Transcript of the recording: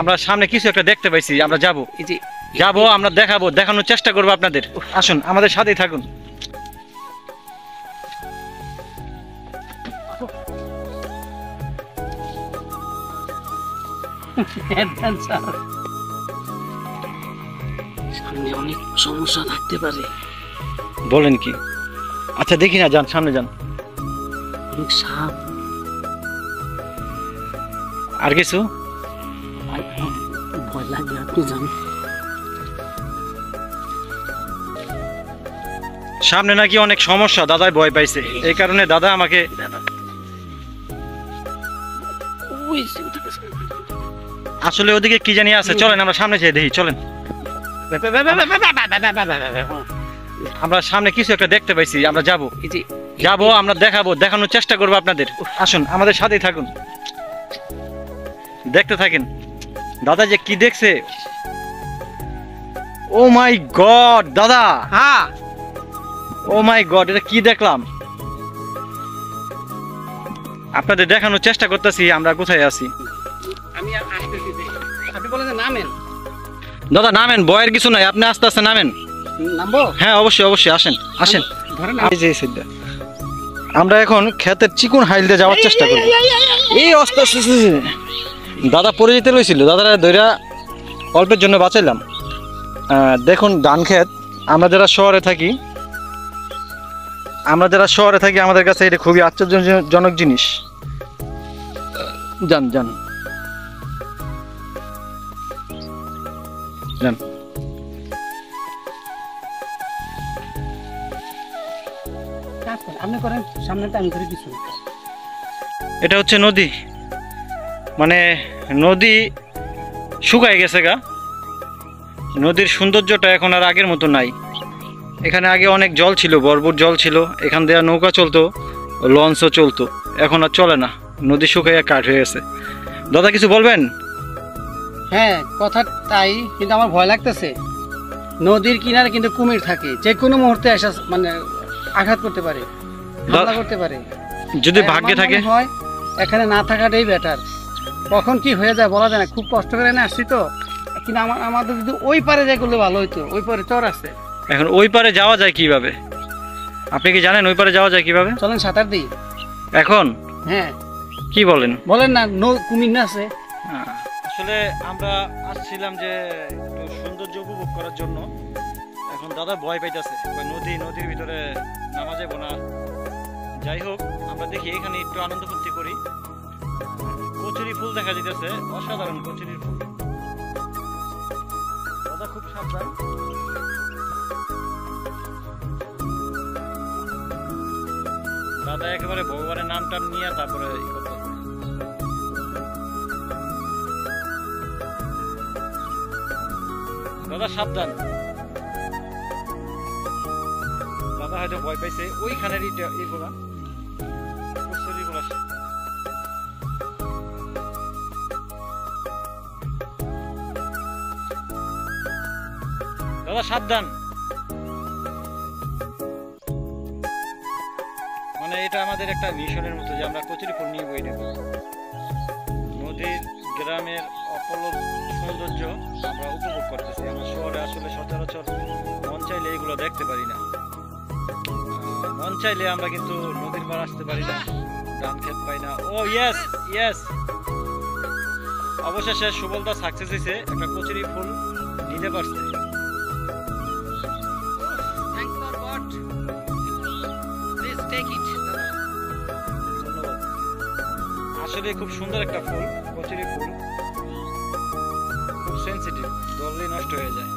আমরা সামনে কিছু একটা দেখতে পাইছি, আমরা যাবো যাবো, আমরা দেখাবো, দেখানোর চেষ্টা করবো আপনাদের। আসুন আমাদের সাথেই থাকুন। সামনে অনেক সমস্যা থাকতে পারে। বলেন কি? আচ্ছা দেখি না, যান সামনে যান। অনেক সাপ। আর কিছু? ভয় লাগে, আপনি জানেন। সামনে নাকি অনেক সমস্যা, দাদাই ভয় পাইছে, এই কারণে দাদা আমাকে আসলে ওদিকে কি জানি আছে। চলেন আমরা সামনে যেয়ে দেখি, চলেন। আমরা সামনে কিছু একটা দেখতে পাইছি, আমরা যাবো যাবো, আমরা দেখাবো, দেখানোর চেষ্টা করবো আপনাদের। আসুন আমাদের সাথেই থাকুন, দেখতে থাকেন। দাদা যে কি দেখছে, ও মাই গড দাদা, হ্যাঁ ও মাই গড, এটা কি দেখলাম? আপনাদের দেখানোর চেষ্টা করতেছি আমরা কোথায় আছি। আমি আসতেছি, আপনি বলেন নামেন। দাদা নামেন, ভয়ের কিছু নাই, আপনি আস্তে আস্তে নামেন। নামবো? হ্যাঁ অবশ্যই অবশ্যই, আসেন আসেন। ধরেন এই যে সিদ্ধা, আমরা এখন ক্ষেতের চিকুন হাইল দিয়ে যাওয়ার চেষ্টা করব। এই আস্তে আস্তে দাদা পড়ে যেতে লইছিল, দাদারা ধইরা অল্পের জন্য বাঁচাইলাম। দেখুন ধান ক্ষেত, আমরা যারা শহরে থাকি আমাদের কাছে এটা খুবই আশ্চর্যজনক জিনিস। যান যান যান। আপনি করেন সামনেটা, আমি করি কিছু। এটা হচ্ছে নদী, মানে নদী শুকায় গেছে গা। নদীর সৌন্দর্যটা এখন আর আগের মতো নাই। এখানে আগে অনেক জল ছিল, ভরপুর জল ছিল, এখান দিয়ে নৌকা চলতো, লঞ্চও চলতো, এখন আর চলে না, নদী শুকাইয়া কাঠ হয়ে গেছে। দাদা কিছু বলবেন? হ্যাঁ কথা তাই, কিন্তু আমার ভয় লাগতেছে। নদীর কিনারে কিন্তু কুমির থাকে, যে কোনো মুহূর্তে এসে মানে আঘাত করতে পারে, হামলা করতে পারে। যদি ভাগ্যে থাকে হয় এখানে না থাকাটাই বেটার। কখন কি হয়ে যায় বলা যায় না, খুব কষ্ট করে না আসছি তো। কিন্তু আমাদের যদি ওই পারে যাই করলে ভালো হইতো, ওই পারে চর আছে। এখন ওই পারে যাওয়া যায় কিভাবে? আপনি কি জানেন ওই পারে যাওয়া যায় কিভাবে? চলেন সাঁতার দিই এখন। হ্যাঁ কি বলেন? বলেন না, কুমির না আছে। আসলে আমরা আসছিলাম যে একটু সৌন্দর্য উপভোগ করার জন্য। এখন দাদা ভয় পাইতেছে, নদীর ভিতরে নামা যাবো না। যাই হোক, আমরা দেখি এখানে একটু আনন্দ ফুর্তি করি। কচুরি ফুল দেখা যেতেছে, অসাধারণ কচুরির ফুল। দাদা খুব সাবধান। দাদা একেবারে ভগবানের নাম টাম নিয়ে তারপরে দাদা সাবধান। দাদা হয়তো ভয় পাইছে, ওইখানের এগুলা দাদা সাবধান। মানে এটা আমাদের একটা মিশনের মতো যে আমরা কচুরি ফুল নিয়ে বই নেব। নদীর গ্রামের অপলক সৌন্দর্য আমরা উপভোগ করতেছি। আমরা শহরে আসলে সচরাচর মন চাইলে এগুলো দেখতে পারি না। মন চাইলে আমরা কিন্তু নদীর পার আসতে পারি না, ধান ক্ষেত পাই না। ও ইয়েস ইয়েস, অবশেষে সুবলদা সাকসেস হয়েছে, একটা কচুরি ফুল নিতে পারছে। আসলে খুব সুন্দর একটা ফুল, কচুরি ফুল, খুব সেন্সিটিভ, ধরলেই নষ্ট হয়ে যায়।